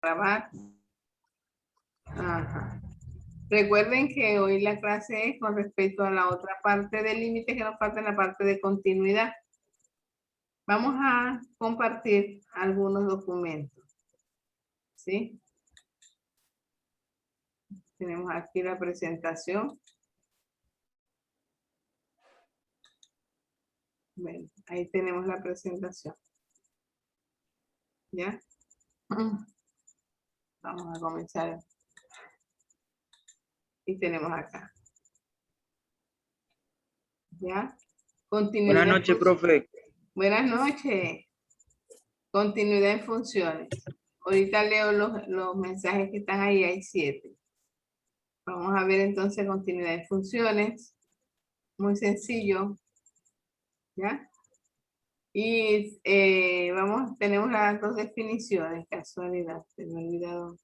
grabar. Ajá. Recuerden que hoy la clase es con respecto a la otra parte del límite que nos falta en la parte de continuidad. Vamos a compartir algunos documentos. ¿Sí? Tenemos aquí la presentación. Bueno, ahí tenemos la presentación. ¿Ya? Vamos a comenzar. Y tenemos acá. ¿Ya? Continuidad. Buenas noches, profe. Buenas noches. Continuidad en funciones. Ahorita leo los mensajes que están ahí, hay 7. Vamos a ver entonces continuidad en funciones. Muy sencillo. ¿Ya? Y tenemos las 2 definiciones, casualidad, se me ha olvidado.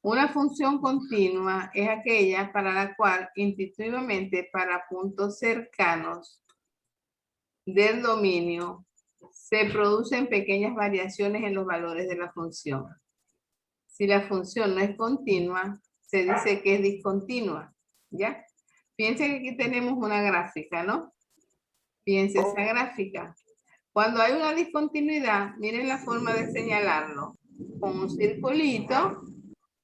Una función continua es aquella para la cual intuitivamente para puntos cercanos del dominio se producen pequeñas variaciones en los valores de la función. Si la función no es continua, se dice que es discontinua, ¿ya? Piensen que aquí tenemos una gráfica, ¿no? Piensen esa gráfica. Cuando hay una discontinuidad, miren la forma de señalarlo. Con un circulito,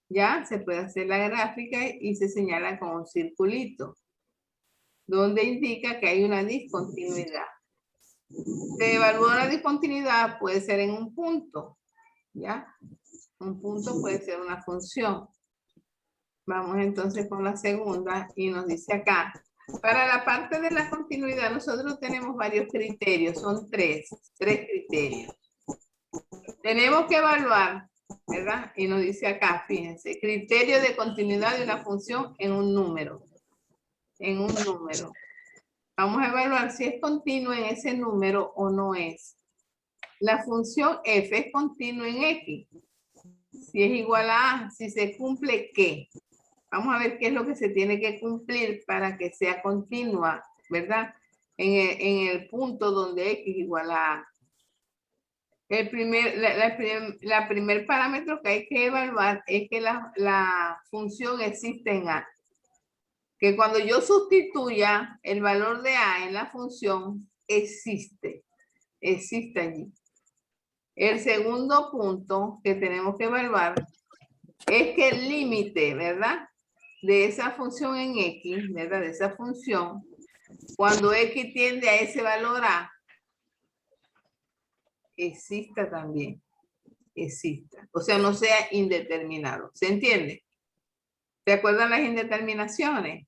¿ya? Se puede hacer la gráfica y se señala con un circulito, donde indica que hay una discontinuidad. Se evalúa la discontinuidad, puede ser en un punto, ¿ya? Un punto puede ser una función. Vamos entonces con la segunda y nos dice acá. Para la parte de la continuidad nosotros tenemos varios criterios, son 3 criterios. Tenemos que evaluar, ¿verdad? Y nos dice acá, fíjense, criterio de continuidad de una función en un número. En un número. Vamos a evaluar si es continua en ese número o no es. La función f es continua en x. Si es igual a a, si se cumple, ¿qué? Vamos a ver qué es lo que se tiene que cumplir para que sea continua, ¿verdad? En el punto donde x igual a a. La primer parámetro que hay que evaluar es que la función existe en a. Que cuando yo sustituya el valor de a en la función, existe allí. El segundo punto que tenemos que evaluar es que el límite, ¿verdad? De esa función en x, ¿verdad? De esa función, cuando x tiende a ese valor a, exista también. Exista. O sea, no sea indeterminado. ¿Se entiende? ¿Se acuerdan las indeterminaciones?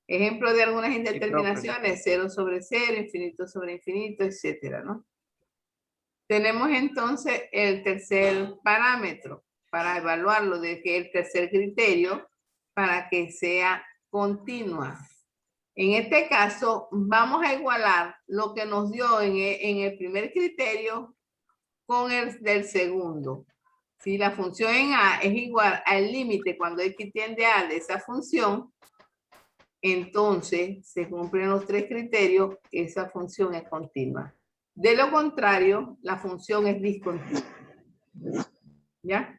Ejemplo de algunas indeterminaciones, 0 sobre 0, infinito sobre infinito, etcétera, ¿no? Tenemos entonces el tercer parámetro para evaluarlo, de que el tercer criterio para que sea continua. En este caso, vamos a igualar lo que nos dio en el primer criterio con el del segundo. Si la función en a es igual al límite cuando x tiende a de esa función, entonces se cumplen los 3 criterios, esa función es continua. De lo contrario, la función es discontinua. ¿Ya?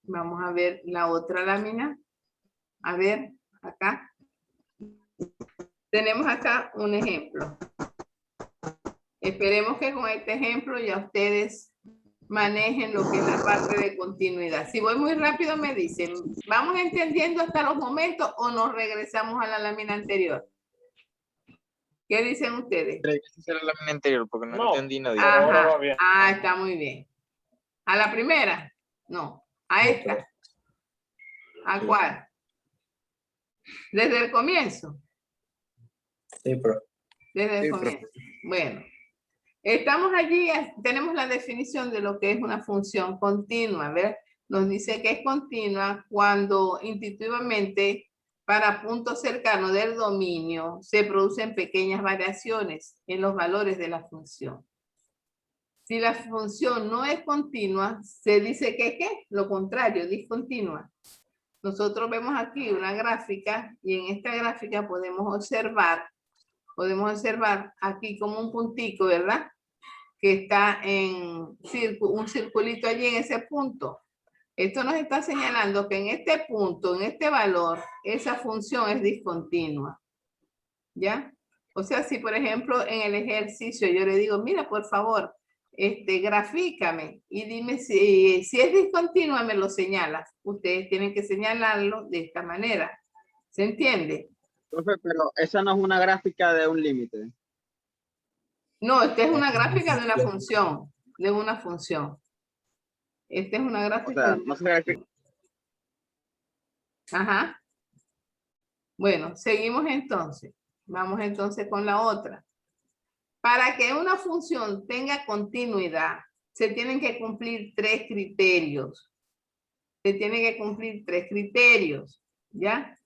Vamos a ver la otra lámina. A ver, acá. Tenemos acá un ejemplo. Esperemos que con este ejemplo ya ustedes manejen lo que es la parte de continuidad. Si voy muy rápido me dicen, ¿vamos entendiendo hasta los momentos o nos regresamos a la lámina anterior? ¿Qué dicen ustedes? Regresa a la lámina anterior porque no entendí nada. Ajá. Ah, está muy bien. ¿A la primera? No. ¿A esta? ¿A cuál? ¿Desde el comienzo? Sí, profe. Desde el Sí, comienzo. Bueno. Estamos allí, tenemos la definición de lo que es una función continua. ¿Ver? Nos dice que es continua cuando intuitivamente para puntos cercanos del dominio se producen pequeñas variaciones en los valores de la función. Si la función no es continua, se dice que es ¿qué? Lo contrario, discontinua. Nosotros vemos aquí una gráfica y en esta gráfica podemos observar aquí como un puntico, ¿verdad? Que está en un circulito allí en ese punto. Esto nos está señalando que en este punto, en este valor, esa función es discontinua. ¿Ya? O sea, si por ejemplo en el ejercicio yo le digo, mira, por favor, grafícame y dime si es discontinua, me lo señalas. Ustedes tienen que señalarlo de esta manera. ¿Se entiende? Profe, pero esa no es una gráfica de un límite. No, esta es una gráfica de una función, Esta es una gráfica O sea, de una no se grafica. función. Ajá. Bueno, seguimos entonces. Vamos entonces con la otra. Para que una función tenga continuidad, se tienen que cumplir 3 criterios. Se tienen que cumplir 3 criterios, ¿ya?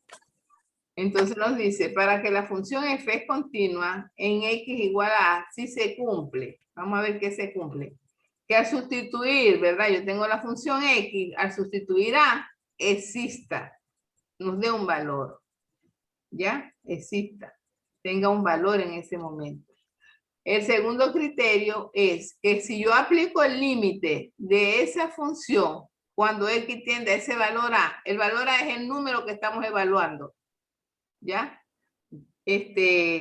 Entonces nos dice, para que la función f es continua en x igual a a, si se cumple. Vamos a ver qué se cumple. Que al sustituir, ¿verdad? Yo tengo la función x, al sustituir a, exista, nos dé un valor. ¿Ya? Exista, tenga un valor en ese momento. El segundo criterio es que si yo aplico el límite de esa función, cuando x tiende a ese valor a, el valor a es el número que estamos evaluando, ¿ya?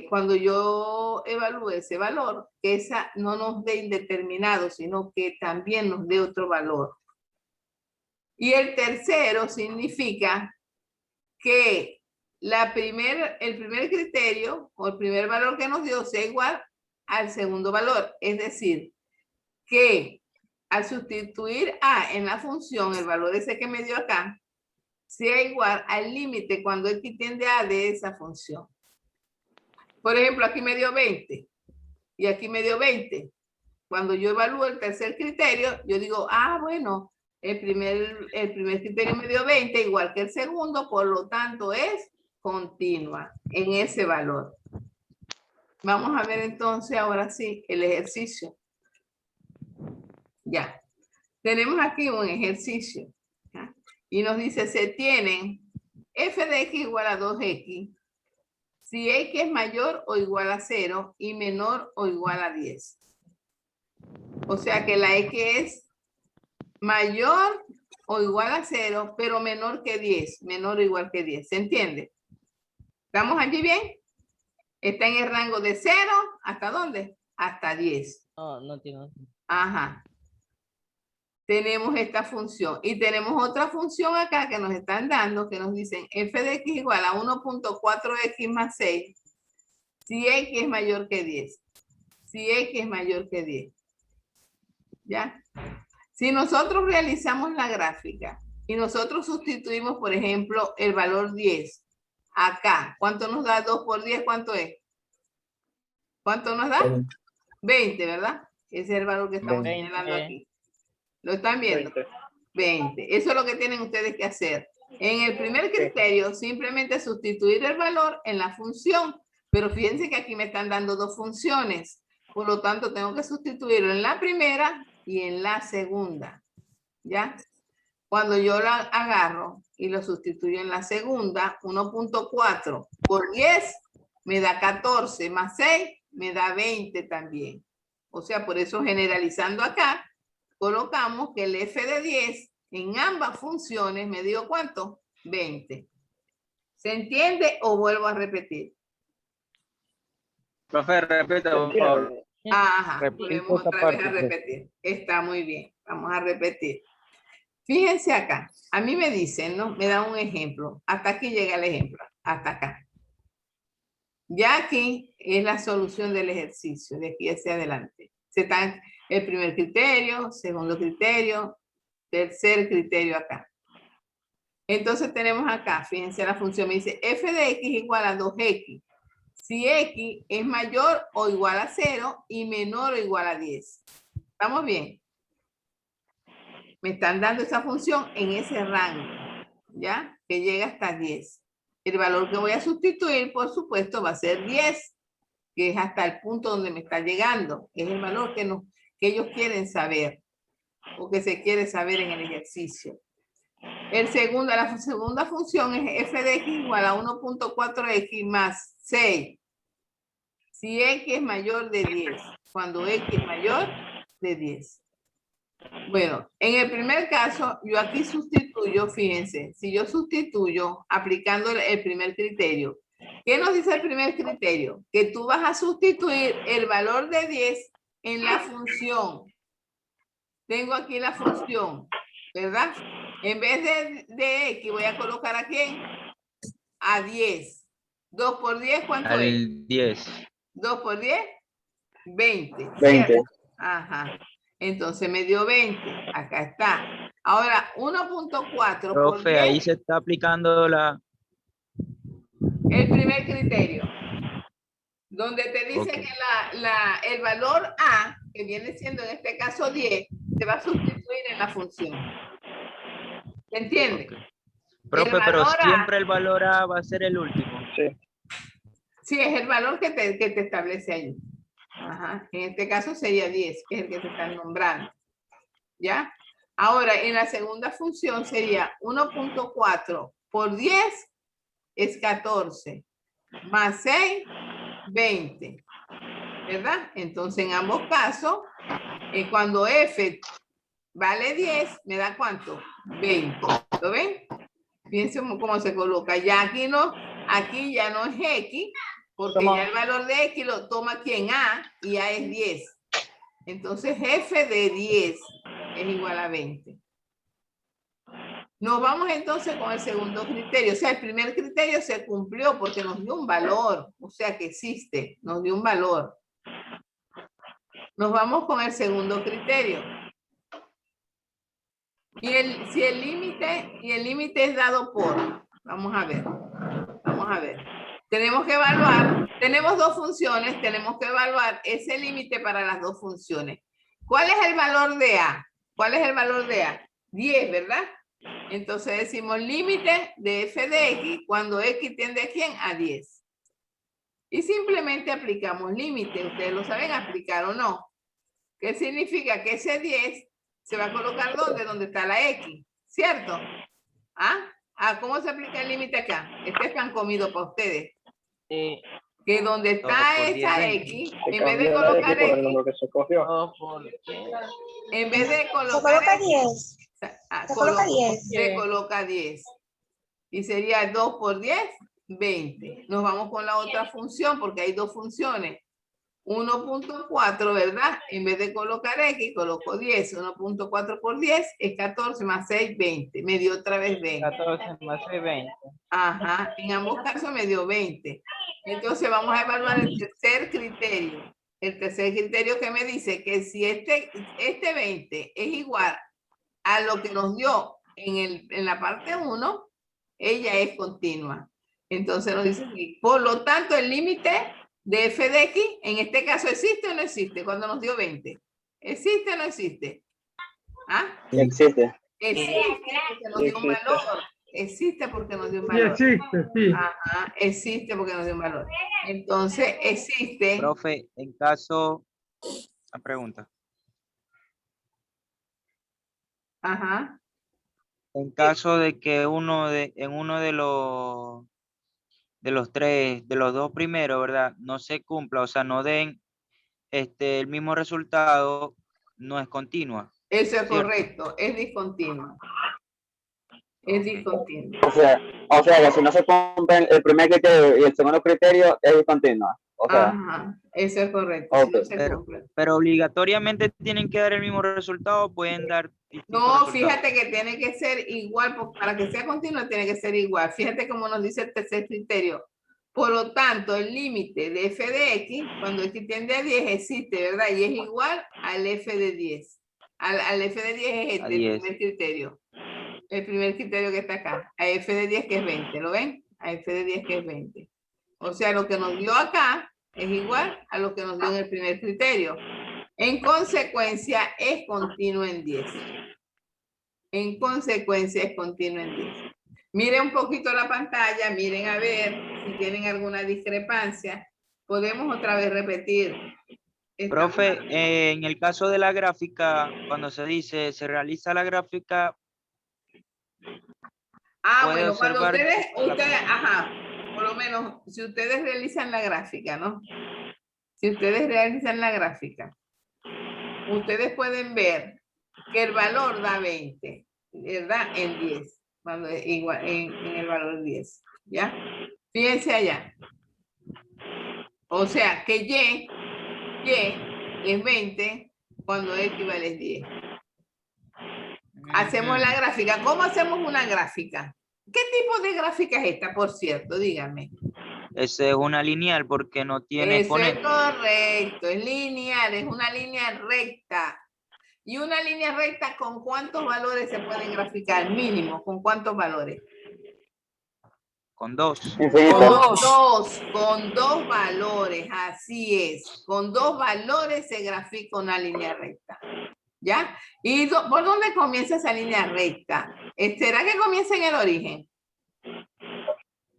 Cuando yo evalúe ese valor, que esa no nos dé indeterminado, sino que también nos dé otro valor. Y el tercero significa que el primer criterio o el primer valor que nos dio sea igual al segundo valor. Es decir, que al sustituir a en la función, el valor ese que me dio acá, sea igual al límite cuando x tiende a de esa función. Por ejemplo, aquí me dio 20 y aquí me dio 20. Cuando yo evalúo el tercer criterio, yo digo, bueno, el primer criterio me dio 20, igual que el segundo, por lo tanto es continua en ese valor. Vamos a ver entonces ahora sí el ejercicio. Ya. Tenemos aquí un ejercicio. ¿Ya? Y nos dice, se tienen f de x igual a 2x si x es mayor o igual a 0 y menor o igual a 10. O sea que la x es mayor o igual a 0, pero menor que 10, menor o igual que 10. ¿Se entiende? ¿Estamos allí bien? Está en el rango de 0, ¿hasta dónde? Hasta 10. No tiene. Ajá. Tenemos esta función y tenemos otra función acá que nos están dando, que nos dicen f de x igual a 1.4x más 6 si x es mayor que 10. Si x es mayor que 10. ¿Ya? Si nosotros realizamos la gráfica y nosotros sustituimos, por ejemplo, el valor 10 acá, ¿cuánto nos da 2 por 10? ¿Cuánto es? ¿Cuánto nos da? 20, ¿verdad? Ese es el valor que estamos 20. señalando aquí. ¿Lo están viendo? 20. Eso es lo que tienen ustedes que hacer. En el primer criterio, simplemente sustituir el valor en la función. Pero fíjense que aquí me están dando 2 funciones. Por lo tanto, tengo que sustituirlo en la primera y en la segunda. ¿Ya? Cuando yo la agarro y lo sustituyo en la segunda, 1.4 por 10 me da 14, más 6 me da 20 también. O sea, por eso generalizando acá, colocamos que el f de 10 en ambas funciones me dio ¿cuánto? 20. ¿Se entiende o vuelvo a repetir? Profe, repita, por favor. Ajá, volvemos otra vez a repetir. Está muy bien, vamos a repetir. Fíjense acá, a mí me dicen, ¿no? Me dan un ejemplo. Hasta aquí llega el ejemplo, hasta acá. Ya aquí es la solución del ejercicio, de aquí hacia adelante. Se está el primer criterio, segundo criterio, tercer criterio acá. Entonces tenemos acá, fíjense la función, me dice f de x igual a 2x. Si x es mayor o igual a 0 y menor o igual a 10. ¿Estamos bien? Me están dando esa función en ese rango, ¿ya? Que llega hasta 10. El valor que voy a sustituir, por supuesto, va a ser 10, que es hasta el punto donde me está llegando. Es el valor que ellos quieren saber, o que se quiere saber en el ejercicio. La segunda función es f de x igual a 1.4x más 6. Si x es mayor de 10, cuando x es mayor de 10. Bueno, en el primer caso, yo aquí sustituyo, fíjense, si yo sustituyo aplicando el primer criterio, ¿qué nos dice el primer criterio? Que tú vas a sustituir el valor de 10 en la función. Tengo aquí la función, ¿verdad? En vez de X, voy a colocar a quién? A 10. 2 por 10, ¿cuánto es? Al 10. 2 por 10, 20. 20. ¿cierto? Ajá. Entonces me dio 20. Acá está. Ahora, 1.4 por Profe, 10, ahí se está aplicando la... el primer criterio. Donde te dice Ok. que el valor A, que viene siendo en este caso 10, se va a sustituir en la función. ¿Se entiende? Ok. Profe, pero valor A- siempre el valor A va a ser el último. Sí, es el valor que te establece ahí. Ajá. En este caso sería 10, que es el que te están nombrando. ¿Ya? Ahora, en la segunda función sería 1.4 por 10 es 14, más 6, 20. ¿Verdad? Entonces, en ambos casos, cuando f vale 10, ¿me da cuánto? 20. ¿Lo ven? Fíjense cómo se coloca. Ya aquí no, aquí ya no es x, porque ya el valor de x lo toma quien A, y A es 10. Entonces, f de 10 es igual a 20. Nos vamos entonces con el segundo criterio. O sea, el primer criterio se cumplió porque nos dio un valor. O sea, que existe, nos dio un valor. Nos vamos con el segundo criterio. Si el límite es dado por, vamos a ver. Tenemos que evaluar, tenemos dos funciones, tenemos que evaluar ese límite para las dos funciones. ¿Cuál es el valor de A? ¿Cuál es el valor de A? 10, ¿verdad? Entonces decimos límite de f de x cuando x tiende a ¿quién? A 10. Y simplemente aplicamos límite. Ustedes lo saben aplicar o no. ¿Qué significa? Que ese 10 se va a colocar ¿dónde? Donde está la x, ¿cierto? ¿Ah? ¿Cómo se aplica el límite acá? Este es pan comido para ustedes. Que donde está por esa 10, x, en vez de colocar x, en vez de Se colocar coloca x, 10. Se coloca 10. se coloca 10. Y sería 2 por 10, 20. Nos vamos con la otra función porque hay dos funciones. 1.4, ¿verdad? En vez de colocar x, coloco 10. 1.4 por 10 es 14 más 6, 20. Me dio otra vez 20. 14 más 6, 20. Ajá, en ambos casos me dio 20. Entonces vamos a evaluar el tercer criterio. El tercer criterio que me dice que si este 20 es igual a lo que nos dio en la parte 1, ella es continua. Entonces nos dice que, por lo tanto, el límite de f de x, en este caso, ¿existe o no existe? Cuando nos dio 20. ¿Existe o no existe? ¿Ah? Existe. Existe porque nos dio un valor. Existe porque nos dio un valor. existe, sí. Ajá, existe porque nos dio un valor. Entonces, existe. Profe, en caso... La pregunta. Ajá. En caso de que en uno de los tres, de los dos primeros, ¿verdad? No se cumpla, o sea, no den el mismo resultado, no es continua. Eso es ¿cierto? correcto, es discontinuo. Es Ok. discontinuo. O sea, que si no se cumple el primer criterio y el segundo criterio, es discontinua. O sea, Ajá, eso es correcto. Si no ok. se cumple. Pero obligatoriamente tienen que dar el mismo resultado, pueden dar distintos No, resultados. fíjate que tiene que ser igual, para que sea continuo tiene que ser igual. Fíjate cómo nos dice el tercer criterio. Por lo tanto, el límite de f de x, cuando x tiende a 10, existe, ¿verdad? Y es igual al f de 10. Al f de 10 es A el 10. primer criterio. El primer criterio que está acá. A f de 10 que es 20, ¿lo ven? A f de 10 que es 20. O sea, lo que nos dio acá es igual a lo que nos dio en el primer criterio. En consecuencia, es continuo en 10. En consecuencia, es continuo en 10. Miren un poquito la pantalla, miren a ver si tienen alguna discrepancia. Podemos otra vez repetir. Profe, en el caso de la gráfica, cuando se dice, se realiza la gráfica, puede Bueno, cuando observar ustedes, ajá, por lo menos, si ustedes realizan la gráfica, ¿no? Si ustedes realizan la gráfica, ustedes pueden ver que el valor da 20, ¿verdad? En 10, cuando es igual en el valor 10, ¿ya? Fíjense allá. O sea, que Y es 20 cuando X vale 10. Hacemos la gráfica. ¿Cómo hacemos una gráfica? ¿Qué tipo de gráfica es esta, por cierto? Díganme. Esa es una lineal porque no tiene Eso es exponente. correcto, es lineal, es una línea recta. ¿Y una línea recta con cuántos valores se pueden graficar? Mínimo, ¿con cuántos valores? Con 2. Infinito. Con dos valores, así es. Con 2 valores se grafica una línea recta. ¿Ya? ¿Y por dónde comienza esa línea recta? ¿Será que comienza en el origen?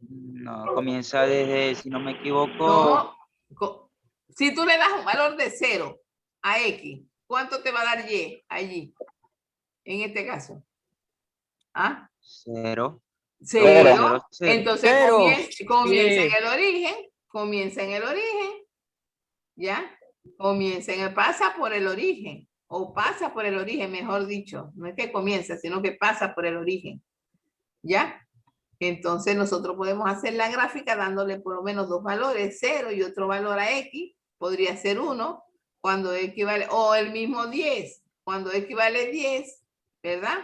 No, comienza desde, si no me equivoco, No. Si tú le das un valor de 0 a X, ¿cuánto te va a dar Y allí? En este caso. ¿Ah? 0. 0. Entonces Cero. comienza en Sí. el origen. Comienza en el origen. ¿Ya? Comienza en el, pasa por el origen. O pasa por el origen, mejor dicho. No es que comienza, sino que pasa por el origen. ¿Ya? Entonces nosotros podemos hacer la gráfica dándole por lo menos 2 valores, 0 y otro valor a X. Podría ser 1 cuando X vale, o el mismo 10, cuando X vale 10, ¿verdad?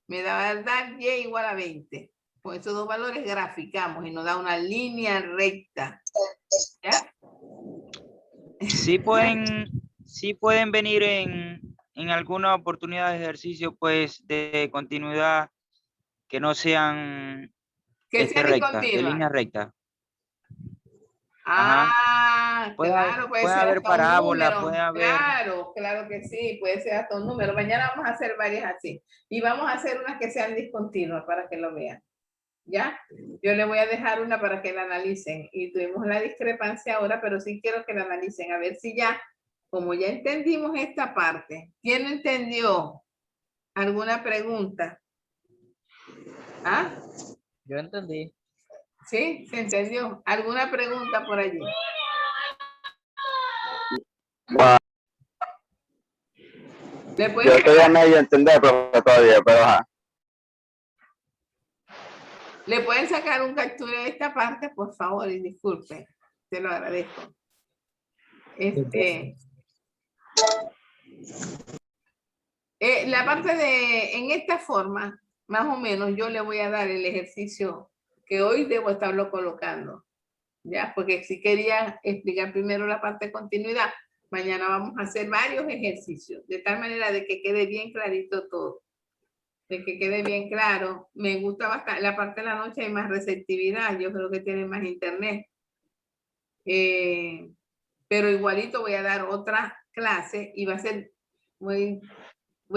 Me va a dar Y igual a 20. Con esos 2 valores graficamos y nos da una línea recta. ¿Ya? Sí pueden venir en alguna oportunidad de ejercicio, pues, de continuidad que no sean Que sea rectas, de discontinua. línea recta. Ah, claro, puede puede ser haber hasta un parábola, número. puede haber. Claro que sí, puede ser hasta un número. Mañana vamos a hacer varias así. Y vamos a hacer unas que sean discontinuas para que lo vean. ¿Ya? Yo le voy a dejar una para que la analicen. Y tuvimos la discrepancia ahora, pero sí quiero que la analicen. A ver si ya, como ya entendimos esta parte, ¿quién entendió? ¿Alguna pregunta? ¿Ah? Yo entendí. ¿Sí? ¿Se entendió? ¿Alguna pregunta por allí? Bueno, ¿Le yo pueden estoy a sacar, medio entender, profe, todavía, pero ajá. ¿le pueden sacar un captura de esta parte, por favor? Y disculpen, se lo agradezco. La parte de, en esta forma, más o menos, yo le voy a dar el ejercicio que hoy debo estarlo colocando. ¿Ya? Porque si quería explicar primero la parte de continuidad, mañana vamos a hacer varios ejercicios, de tal manera de que quede bien clarito todo. De que quede bien claro. Me gusta bastante, la parte de la noche hay más receptividad, yo creo que tienen más internet. Pero igualito voy a dar otra clase y va a ser, voy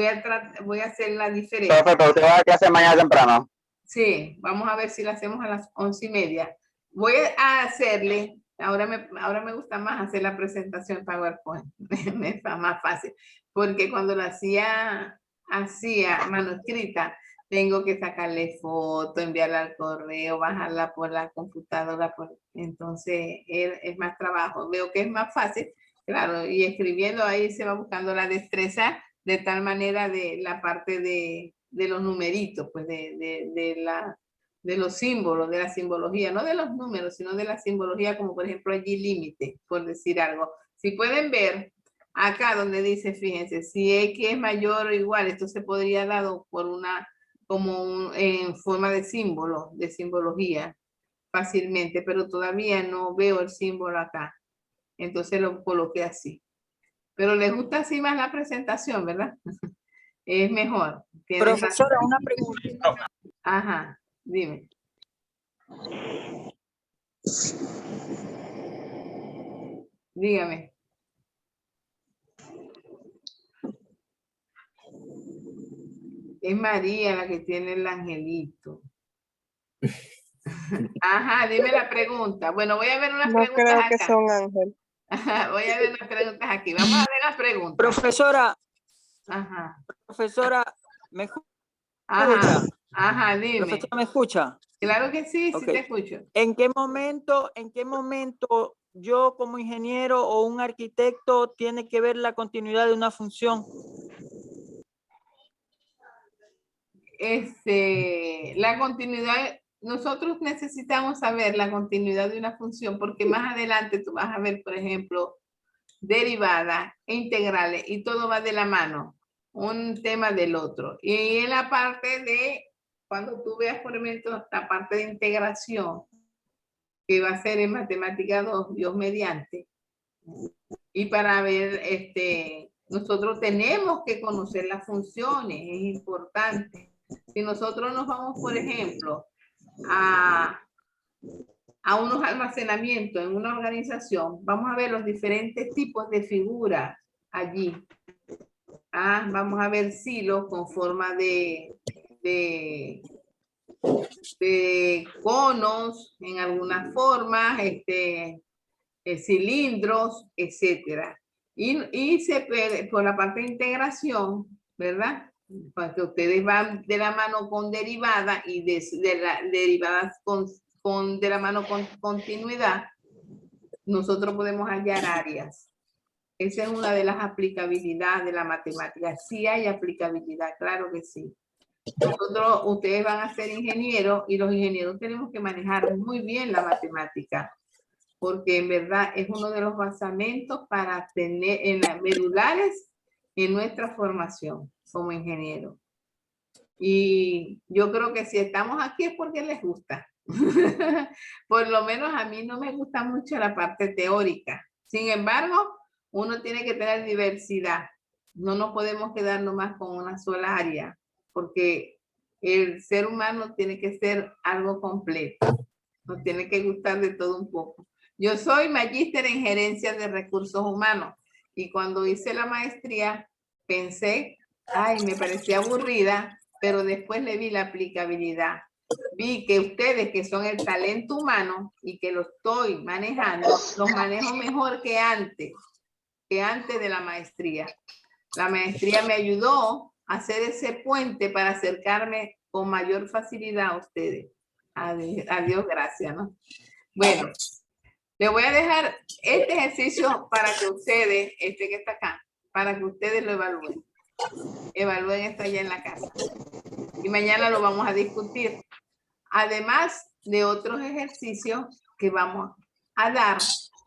a hacer la diferencia. Profe, pero usted va a clase mañana temprano. Sí, vamos a ver si la hacemos a las 11:30. Voy a hacerle, ahora me gusta más hacer la presentación en PowerPoint, me es más fácil, porque cuando la hacía manuscrita, tengo que sacarle foto, enviarla al correo, bajarla por la computadora, entonces es más trabajo. Veo que es más fácil, claro, y escribiendo ahí se va buscando la destreza de tal manera de la parte de los numeritos, pues de los símbolos, de la simbología, no de los números, sino de la simbología, como por ejemplo allí límite, por decir algo. Si pueden ver, acá donde dice, fíjense, si X es mayor o igual, esto se podría dar por una, en forma de símbolo, de simbología, fácilmente, pero todavía no veo el símbolo acá. Entonces lo coloqué así. Pero les gusta así más la presentación, ¿verdad? Es mejor. Profesora, una pregunta. Ajá, dime. Dígame. Es María la que tiene el angelito. Ajá, dime la pregunta. Bueno, voy a ver unas preguntas creo acá. que son ángeles. Ajá, voy a ver unas preguntas aquí. Vamos a ver las preguntas. Profesora, Ajá. ¿me escucha? Ajá, dime. Profesora, ¿me escucha? Claro que sí, sí Ok. te escucho. ¿En qué momento yo como ingeniero o un arquitecto tiene que ver la continuidad de una función? la continuidad, nosotros necesitamos saber la continuidad de una función porque más adelante tú vas a ver, por ejemplo, derivadas e integrales y todo va de la mano, un tema del otro. Y en la parte de, cuando tú veas, por ejemplo, la parte de integración, que va a ser en matemática 2, Dios mediante, y para ver, nosotros tenemos que conocer las funciones, es importante. Si nosotros nos vamos, por ejemplo, a unos almacenamientos en una organización, vamos a ver los diferentes tipos de figuras allí. Vamos a ver silos con forma de conos en algunas formas, cilindros, etcétera. Y se puede, por la parte de integración, ¿verdad? Porque ustedes van de la mano con derivada y derivadas de la mano con continuidad, nosotros podemos hallar áreas. Esa es una de las aplicabilidades de la matemática. Sí hay aplicabilidad, claro que sí. Ustedes van a ser ingenieros y los ingenieros tenemos que manejar muy bien la matemática, porque en verdad es uno de los basamentos para tener en las medulares en nuestra formación como ingeniero. Y yo creo que si estamos aquí es porque les gusta. Por lo menos a mí no me gusta mucho la parte teórica. Sin embargo, uno tiene que tener diversidad. No nos podemos quedar nomás con una sola área, porque el ser humano tiene que ser algo completo. Nos tiene que gustar de todo un poco. Yo soy magíster en gerencia de recursos humanos y cuando hice la maestría pensé, me parecía aburrida, pero después le vi la aplicabilidad. Vi que ustedes que son el talento humano y que lo estoy manejando, los manejo mejor que antes de la maestría. La maestría me ayudó a hacer ese puente para acercarme con mayor facilidad a ustedes. Adiós, gracias, ¿no? Bueno, le voy a dejar este ejercicio para que ustedes, que está acá, para que ustedes lo evalúen. Evalúen esto allá en la casa. Y mañana lo vamos a discutir. Además de otros ejercicios que vamos a dar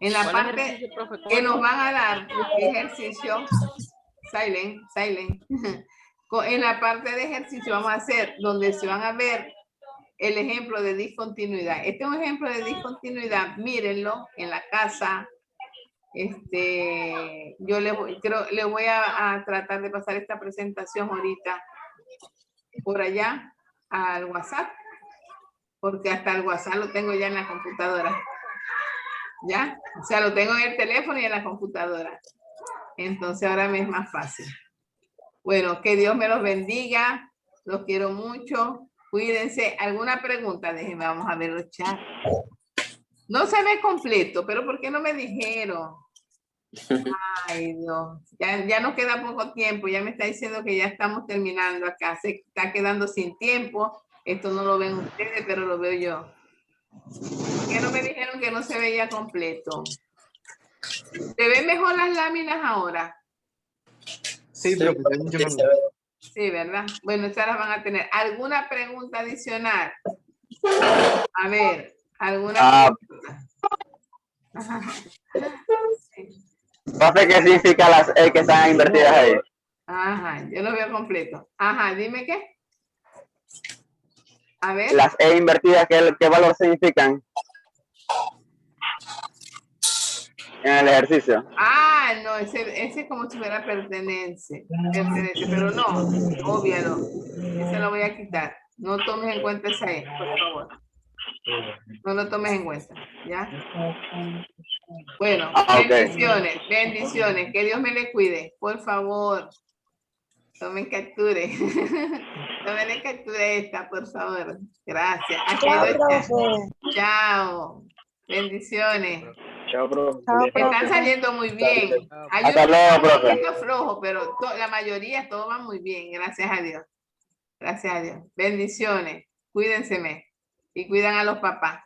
en la parte que nos van a dar ejercicio. Silent. En la parte de ejercicio vamos a hacer donde se van a ver el ejemplo de discontinuidad. Este es un ejemplo de discontinuidad, mírenlo en la casa. Yo le voy a tratar de pasar esta presentación ahorita por allá al WhatsApp, porque hasta el WhatsApp lo tengo ya en la computadora. ¿Ya? O sea, lo tengo en el teléfono y en la computadora. Entonces ahora me es más fácil. Bueno, que Dios me los bendiga. Los quiero mucho. Cuídense. ¿Alguna pregunta? Déjenme, vamos a ver los chats. No se ve completo, pero ¿por qué no me dijeron? Ay, Dios. Ya nos queda poco tiempo. Ya me está diciendo que ya estamos terminando acá. Se está quedando sin tiempo. Esto no lo ven ustedes, pero lo veo yo. ¿Por qué no me dijeron que no se veía completo? ¿Se ven mejor las láminas ahora? Sí, pero Sí, ¿verdad? Bueno, estas las van a tener. ¿Alguna pregunta adicional? A ver, ¿alguna pregunta? Sí. Profe, ¿qué significa las E que están invertidas ahí? Ajá, yo lo veo completo. Ajá, dime qué. A ver. Las E invertidas, ¿qué valor significan en el ejercicio? No, ese es como si fuera pertenece, pero no, obvialo. Ese lo voy a quitar. No tomes en cuenta esa E, por favor. No lo tomes en cuenta, ¿ya? Bueno, bendiciones. Que Dios me le cuide. Por favor, tomen captura. Tomen captura esta, por favor. Gracias. Chao. Bendiciones. Chao, profe. Están saliendo muy bien. Hay Hasta unos luego, un profe. poquito flojos, pero la mayoría todo va muy bien. Gracias a Dios. Gracias a Dios. Bendiciones. Cuídense y cuidan a los papás.